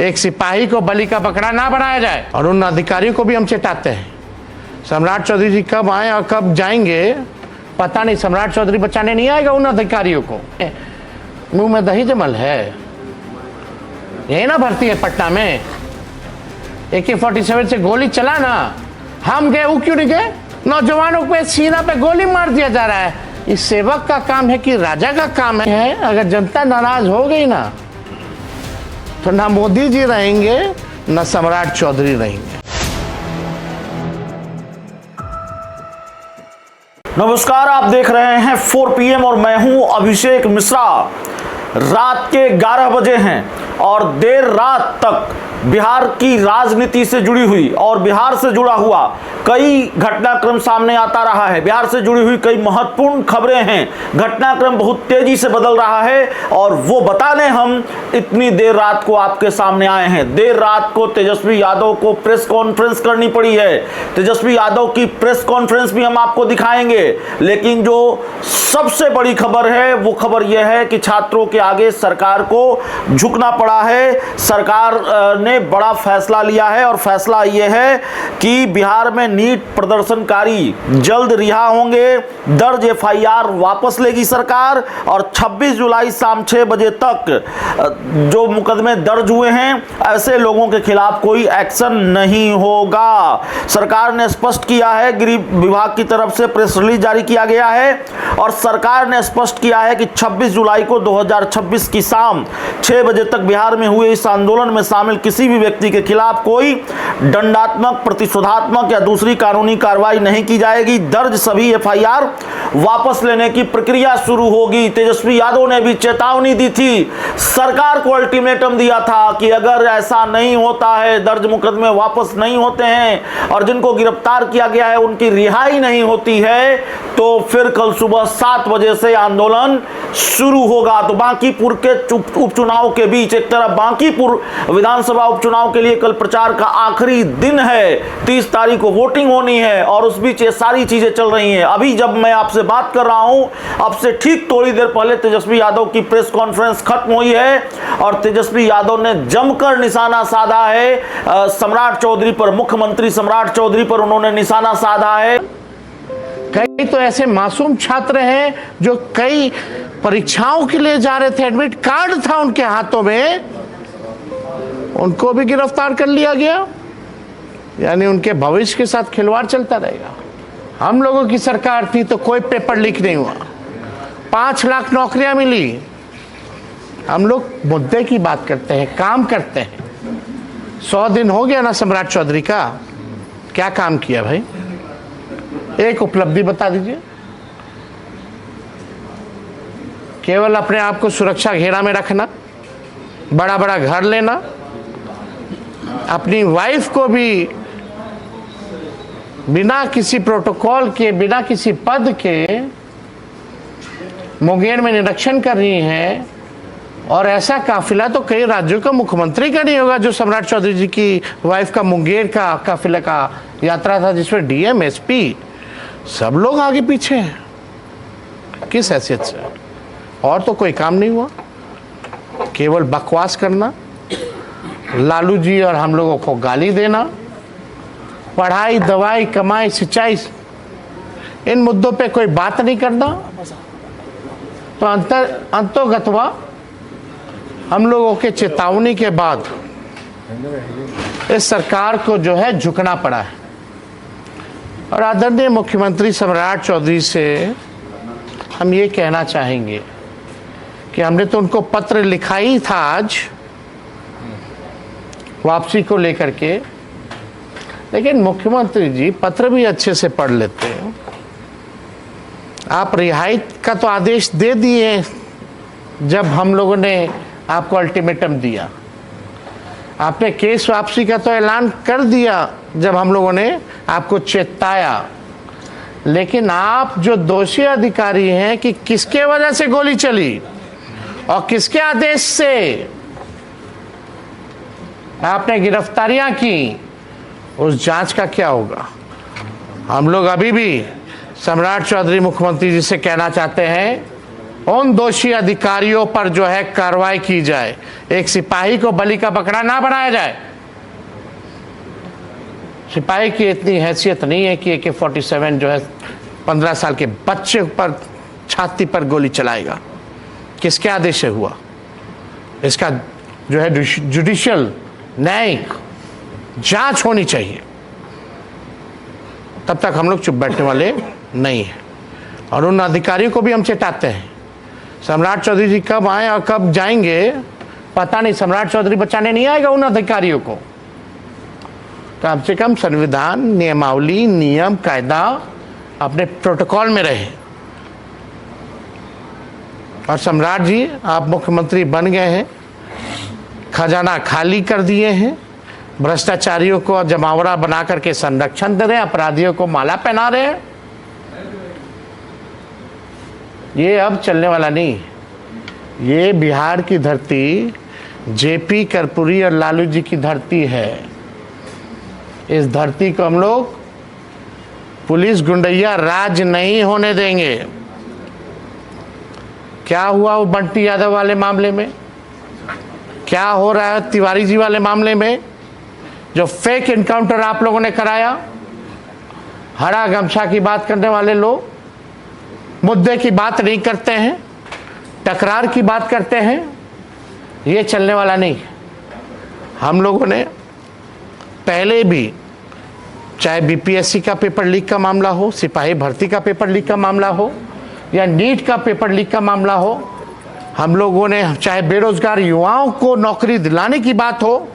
एक सिपाही को बलि का बकरा ना बनाया जाए। और उन अधिकारियों को भी हम चेताते हैं, सम्राट चौधरी जी कब आए और कब जाएंगे पता नहीं। सम्राट चौधरी बचाने नहीं आएगा उन अधिकारियों को। मुंह में दही जमल है, यही ना भर्ती है पटना में। AK-47 से गोली चला ना, हम गए, वो क्यों नहीं गए? नौजवानों पे सीना पे गोली मार दिया जा रहा है। इस सेवक का काम है कि राजा का काम है? अगर जनता नाराज हो गई ना तो ना मोदी जी रहेंगे ना सम्राट चौधरी रहेंगे। नमस्कार, आप देख रहे हैं 4 PM और मैं हूं अभिषेक मिश्रा। रात के 11 बजे हैं और देर रात तक बिहार की राजनीति से जुड़ी हुई और बिहार से जुड़ा हुआ कई घटनाक्रम सामने आता रहा है। बिहार से जुड़ी हुई कई महत्वपूर्ण खबरें हैं। घटनाक्रम बहुत तेजी से बदल रहा है और वो बताने हम इतनी देर रात को आपके सामने आए हैं। देर रात को तेजस्वी यादव को प्रेस कॉन्फ्रेंस करनी पड़ी है। तेजस्वी यादव की प्रेस कॉन्फ्रेंस भी हम आपको दिखाएंगे, लेकिन जो सबसे बड़ी खबर है वो खबर यह है कि छात्रों के आगे सरकार को झुकना पड़ा है। सरकार ने बड़ा फैसला लिया है और फैसला यह है कि बिहार में नीट प्रदर्शनकारी जल्द रिहा होंगे। दर्ज FIR वापस लेगी सरकार और 26 जुलाई शाम 6 बजे तक जो मुकदमे दर्ज हुए हैं ऐसे लोगों के खिलाफ कोई एक्शन नहीं होगा। सरकार ने स्पष्ट किया है, गृह विभाग की तरफ से प्रेस रिलीज जारी किया गया है और सरकार ने स्पष्ट किया है कि 26 जुलाई को 2026 की शाम 6 बजे तक बिहार में हुए इस आंदोलन में शामिल किसी भी व्यक्ति के खिलाफ कोई दंडात्मक, प्रतिशोधात्मक या दूसरी कानूनी कार्रवाई नहीं की जाएगी। दर्ज सभी FIR वापस लेने की प्रक्रिया शुरू होगी। तेजस्वी यादव ने भी चेतावनी दी थी, सरकार को अल्टीमेटम दिया था कि अगर ऐसा नहीं होता है, दर्ज मुकदमे वापस नहीं होते हैं और जिनको गिरफ्तार किया गया है उनकी रिहाई नहीं होती है तो फिर कल सुबह 7 बजे से आंदोलन शुरू होगा। तो बांकीपुर के उपचुनाव के बीच एक तरफ बांकीपुर विधानसभा उपचुनाव के लिए कल प्रचार का आखिरी दिन है, 30 तारीख को वोटिंग होनी है और उस बीच ये सारी चीजें चल रही हैं। अभी जब मैं आपसे बात कर रहा हूं, अब से ठीक थोड़ी देर पहले तेजस्वी यादव की प्रेस कॉन्फ्रेंस खत्म हुई है और तेजस्वी यादव ने जमकर निशाना साधा है सम्राट चौधरी पर। मुख्यमंत्री सम्राट चौधरी पर उन्होंने निशाना साधा है। कई तो ऐसे मासूम छात्र हैं जो कई परीक्षाओं के लिए जा रहे थे, एडमिट कार्ड था उनके हाथों में, उनको भी गिरफ्तार कर लिया गया। यानी उनके भविष्य के साथ खिलवाड़ चलता रहेगा। हम लोगों की सरकार थी तो कोई पेपर लीक नहीं हुआ, 5 लाख नौकरियां मिली। हम लोग मुद्दे की बात करते हैं, काम करते हैं। 100 दिन हो गया ना सम्राट चौधरी का, क्या काम किया भाई? एक उपलब्धि बता दीजिए। केवल अपने आप को सुरक्षा घेरा में रखना, बड़ा बड़ा घर लेना, अपनी वाइफ को भी बिना किसी प्रोटोकॉल के, बिना किसी पद के मुंगेर में निरीक्षण कर रही है। और ऐसा काफिला तो कई राज्यों का मुख्यमंत्री का नहीं होगा जो सम्राट चौधरी जी की वाइफ का मुंगेर का काफिला का यात्रा था, जिसमें DM SP सब लोग आगे पीछे हैं। किस हैसियत से? और तो कोई काम नहीं हुआ, केवल बकवास करना, लालू जी और हम लोगों को गाली देना, पढ़ाई, दवाई, कमाई, सिंचाई, इन मुद्दों पे कोई बात नहीं करना। तो अंतोगत्वा हम लोगों के चेतावनी के बाद इस सरकार को जो है झुकना पड़ा है। और आदरणीय मुख्यमंत्री सम्राट चौधरी से हम ये कहना चाहेंगे कि हमने तो उनको पत्र लिखा ही था आज वापसी को लेकर के, लेकिन मुख्यमंत्री जी पत्र भी अच्छे से पढ़ लेते हैं। आप रिहाई का तो आदेश दे दिए जब हम लोगों ने आपको अल्टीमेटम दिया, आपने केस वापसी का तो ऐलान कर दिया जब हम लोगों ने आपको चेताया, लेकिन आप जो दोषी अधिकारी हैं कि किसके वजह से गोली चली और किसके आदेश से आपने गिरफ्तारियां की, उस जांच का क्या होगा? हम लोग अभी भी सम्राट चौधरी मुख्यमंत्री जी से कहना चाहते हैं उन दोषी अधिकारियों पर जो है कार्रवाई की जाए। एक सिपाही को बलि का बकरा ना बनाया जाए। सिपाही की इतनी हैसियत नहीं है कि AK-47 जो है 15 साल के बच्चे पर छाती पर गोली चलाएगा। किसके आदेश से हुआ? इसका जो है जुडिशियल न्यायिक जांच होनी चाहिए। तब तक हम लोग चुप बैठने वाले नहीं हैं। और उन अधिकारियों को भी हम चेताते हैं। सम्राट चौधरी जी कब आए और कब जाएंगे पता नहीं। सम्राट चौधरी बचाने नहीं आएगा उन अधिकारियों को। कम से कम संविधान, नियमावली, नियम, कायदा अपने प्रोटोकॉल में रहे। और सम्राट जी, आप मुख्यमंत्री बन गए हैं, खजाना खाली कर दिए हैं, भ्रष्टाचारियों को जमावड़ा बना करके संरक्षण दे रहे हैं, अपराधियों को माला पहना रहे हैं। ये अब चलने वाला नहीं। ये बिहार की धरती JP कर्पूरी और लालू जी की धरती है। इस धरती को हम लोग पुलिस गुंडैया राज नहीं होने देंगे। क्या हुआ वो बंटी यादव वाले मामले में? क्या हो रहा है तिवारी जी वाले मामले में? जो फेक एनकाउंटर आप लोगों ने कराया। हरा गमछा की बात करने वाले लोग मुद्दे की बात नहीं करते हैं, तकरार की बात करते हैं। ये चलने वाला नहीं। हम लोगों ने पहले भी, चाहे BPSC का पेपर लीक का मामला हो, सिपाही भर्ती का पेपर लीक का मामला हो, या नीट का पेपर लीक का मामला हो, हम लोगों ने, चाहे बेरोजगार युवाओं को नौकरी दिलाने की बात हो,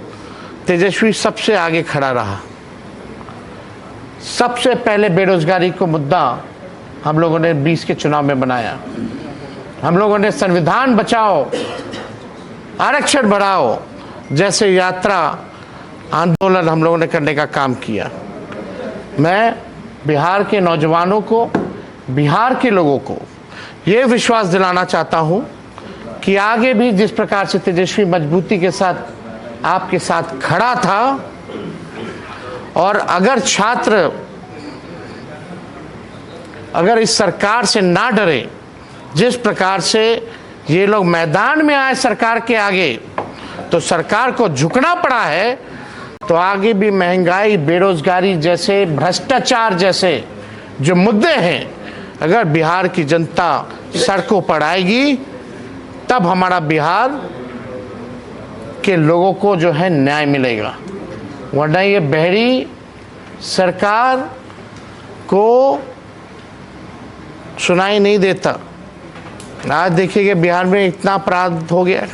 तेजस्वी सबसे आगे खड़ा रहा। सबसे पहले बेरोजगारी को मुद्दा हम लोगों ने 20 के चुनाव में बनाया। हम लोगों ने संविधान बचाओ, आरक्षण बढ़ाओ जैसे यात्रा आंदोलन हम लोगों ने करने का काम किया। मैं बिहार के नौजवानों को, बिहार के लोगों को ये विश्वास दिलाना चाहता हूं कि आगे भी जिस प्रकार से तेजस्वी मजबूती के साथ आपके साथ खड़ा था, और अगर छात्र अगर इस सरकार से ना डरे, जिस प्रकार से ये लोग मैदान में आए सरकार के आगे, तो सरकार को झुकना पड़ा है, तो आगे भी महंगाई, बेरोजगारी जैसे, भ्रष्टाचार जैसे जो मुद्दे हैं, अगर बिहार की जनता सड़कों पर आएगी, तब हमारा बिहार के लोगों को जो है न्याय मिलेगा। वरना ये बहरी सरकार को सुनाई नहीं देता। आज देखिए बिहार में इतना अपराध हो गया,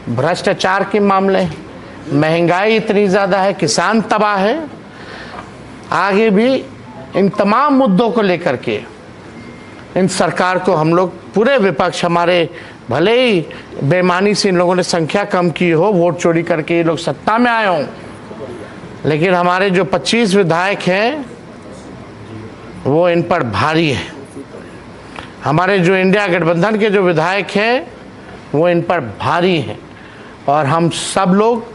भ्रष्टाचार के मामले, महंगाई इतनी ज़्यादा है, किसान तबाह है। आगे भी इन तमाम मुद्दों को लेकर के इन सरकार को हम लोग, पूरे विपक्ष, हमारे भले ही बेईमानी से इन लोगों ने संख्या कम की हो, वोट चोरी करके ये लोग सत्ता में आए हों, लेकिन हमारे जो 25 विधायक हैं वो इन पर भारी है। हमारे जो इंडिया गठबंधन के जो विधायक हैं वो इन पर भारी हैं। और हम सब लोग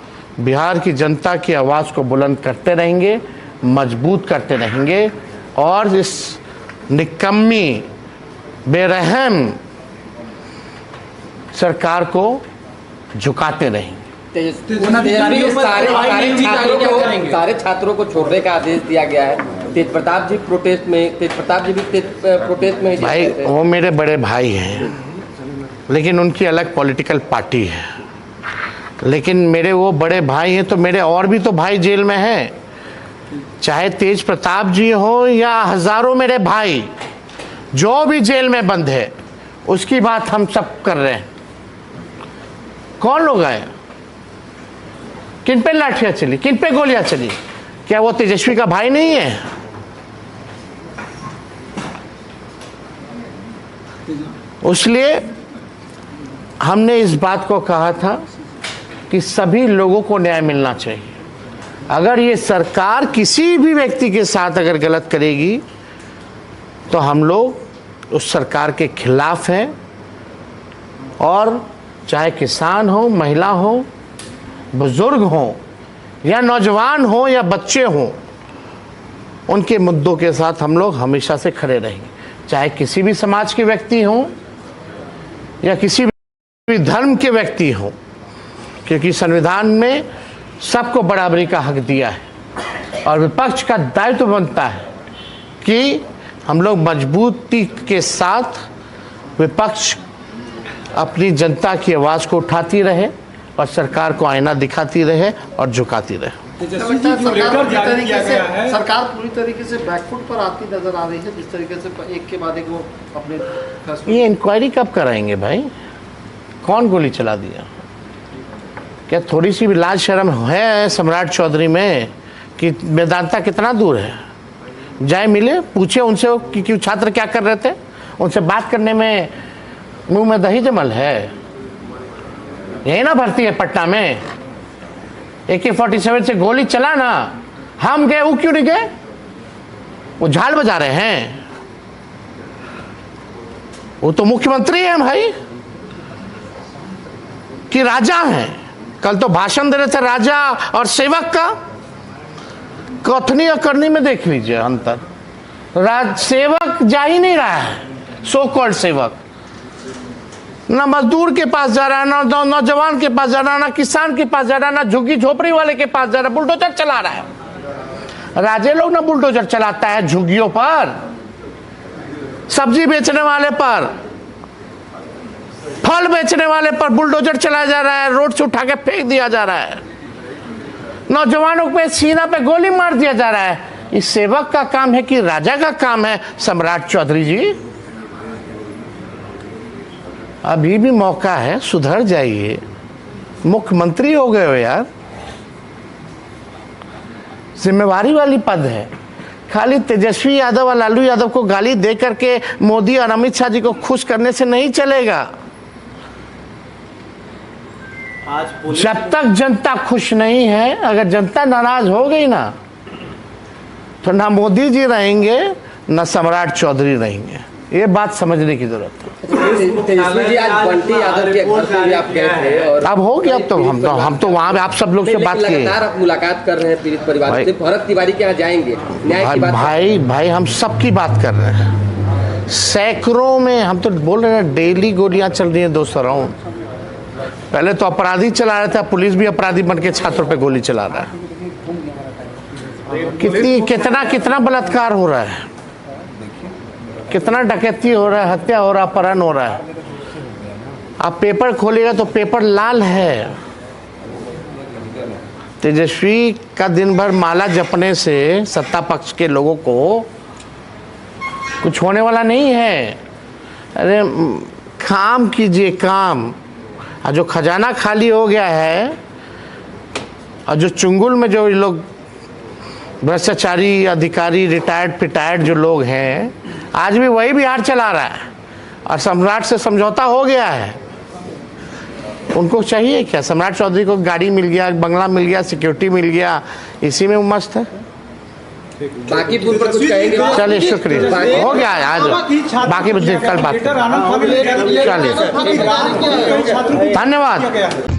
बिहार की जनता की आवाज़ को बुलंद करते रहेंगे, मजबूत करते रहेंगे, और इस निकम्मी, बेरहम सरकार को झुकाते रहेंगे। सारे छात्रों को छोड़ने का आदेश दिया गया है। तेज प्रताप जी भी प्रोटेस्ट में भाई वो मेरे बड़े भाई हैं, लेकिन उनकी अलग पॉलिटिकल पार्टी है। लेकिन मेरे वो बड़े भाई हैं तो मेरे और भी तो भाई जेल में हैं, चाहे तेज प्रताप जी हो या हजारों मेरे भाई जो भी जेल में बंद है, उसकी बात हम सब कर रहे हैं। कौन लोग आए, किन पे लाठियां चली, किन पे गोलियां चली? क्या वो तेजस्वी का भाई नहीं है? इसलिए हमने इस बात को कहा था कि सभी लोगों को न्याय मिलना चाहिए। अगर ये सरकार किसी भी व्यक्ति के साथ अगर गलत करेगी तो हम लोग उस सरकार के खिलाफ हैं, और चाहे किसान हो, महिला हो, बुजुर्ग हो, या नौजवान हो, या बच्चे हो, उनके मुद्दों के साथ हम लोग हमेशा से खड़े रहेंगे। चाहे किसी भी समाज के व्यक्ति हों, या किसी भी धर्म के व्यक्ति हों, क्योंकि संविधान में सबको बराबरी का हक दिया है और विपक्ष का दायित्व बनता है कि हम लोग मजबूती के साथ विपक्ष अपनी जनता की आवाज को उठाती रहे और सरकार को आईना दिखाती रहे और झुकाती रहे। सरकार पूरी तरीके से बैकफुट पर आती नजर आ रही है, जिस तरीके से एक के बाद एक वो अपने ये इंक्वायरी कब कराएंगे भाई? कौन गोली चला दिया? क्या थोड़ी सी भी लाज शर्म है सम्राट चौधरी में कि वेदांता कितना दूर है? जाए मिले, पूछे उनसे कि छात्र क्या कर रहे थे, उनसे बात करने में मुंह में दही जमल है। यही ना भर्ती है पटना में, AK-47 से गोली चला ना, हम गए, वो क्यों नहीं गए? वो झाल बजा रहे हैं। वो तो मुख्यमंत्री हैं भाई कि राजा हैं। कल तो भाषण दे रहे थे राजा और सेवक का। कथनी और करनी में देख लीजिए अंतर। सेवक जा ही नहीं रहा है, सो कॉल्ड सेवक। ना मजदूर के पास जा रहा है, ना नौजवान के पास जा रहा है, ना किसान के पास जा रहा है, ना झुग्गी झोपड़ी वाले के पास जा रहा है, बुलडोजर चला रहा है। राजे लोग ना बुलडोजर चलाता है झुग्गियों पर, सब्जी बेचने वाले पर, फल बेचने वाले पर बुलडोजर चलाया जा रहा है, रोड से उठा के फेंक दिया जा रहा है, नौजवानों पे सीना पे गोली मार दिया जा रहा है। इस सेवक का काम है कि राजा का काम है? सम्राट चौधरी जी, अभी भी मौका है, सुधर जाइए। मुख्यमंत्री हो गए हो यार, जिम्मेवारी वाली पद है। खाली तेजस्वी यादव और लालू यादव को गाली दे करके मोदी और अमित शाह जी को खुश करने से नहीं चलेगा। जब तक जनता खुश नहीं है, अगर जनता नाराज हो गई ना, तो ना मोदी जी रहेंगे ना सम्राट चौधरी रहेंगे। ये बात समझने की जरूरत है। तेजस्वी जी आज बंटी यादव के घर पे भी आप गए थे और अब हो गया, अब तो हम तो वहां पे आप सब लोग से बात किए। लगातार आप मुलाकात कर रहे हैं पीड़ित परिवार से। भरत तिवारी के यहाँ जाएंगे, न्याय की बात भाई हम सबकी बात कर रहे हैं। सैकड़ों में हम तो बोल रहे हैं, डेली गोलियां चल रही हैं 200 राउंड। पहले तो अपराधी चला रहा था, पुलिस भी अपराधी बन के छात्रों पे गोली चला रहा है। कितना बलात्कार हो रहा है, कितना डकैती हो रहा है, हत्या हो रहा है, अपहरण हो रहा है। आप पेपर खोलिएगा तो पेपर लाल है। तेजस्वी का दिन भर माला जपने से सत्ता पक्ष के लोगों को कुछ होने वाला नहीं है। अरे काम कीजिए, काम। और जो खजाना खाली हो गया है और जो चुंगुल में जो लोग भ्रष्टाचारी अधिकारी, रिटायर्ड पिटायर्ड जो लोग हैं, आज भी वही बिहार चला रहा है और सम्राट से समझौता हो गया है। उनको चाहिए क्या? सम्राट चौधरी को गाड़ी मिल गया, बंगला मिल गया, सिक्योरिटी मिल गया, इसी में वो मस्त है। बाकी पूर्व पर कुछ कहेंगे? चलिए, शुक्रिया, हो गया आज। बाकी कल बात, चलिए, धन्यवाद।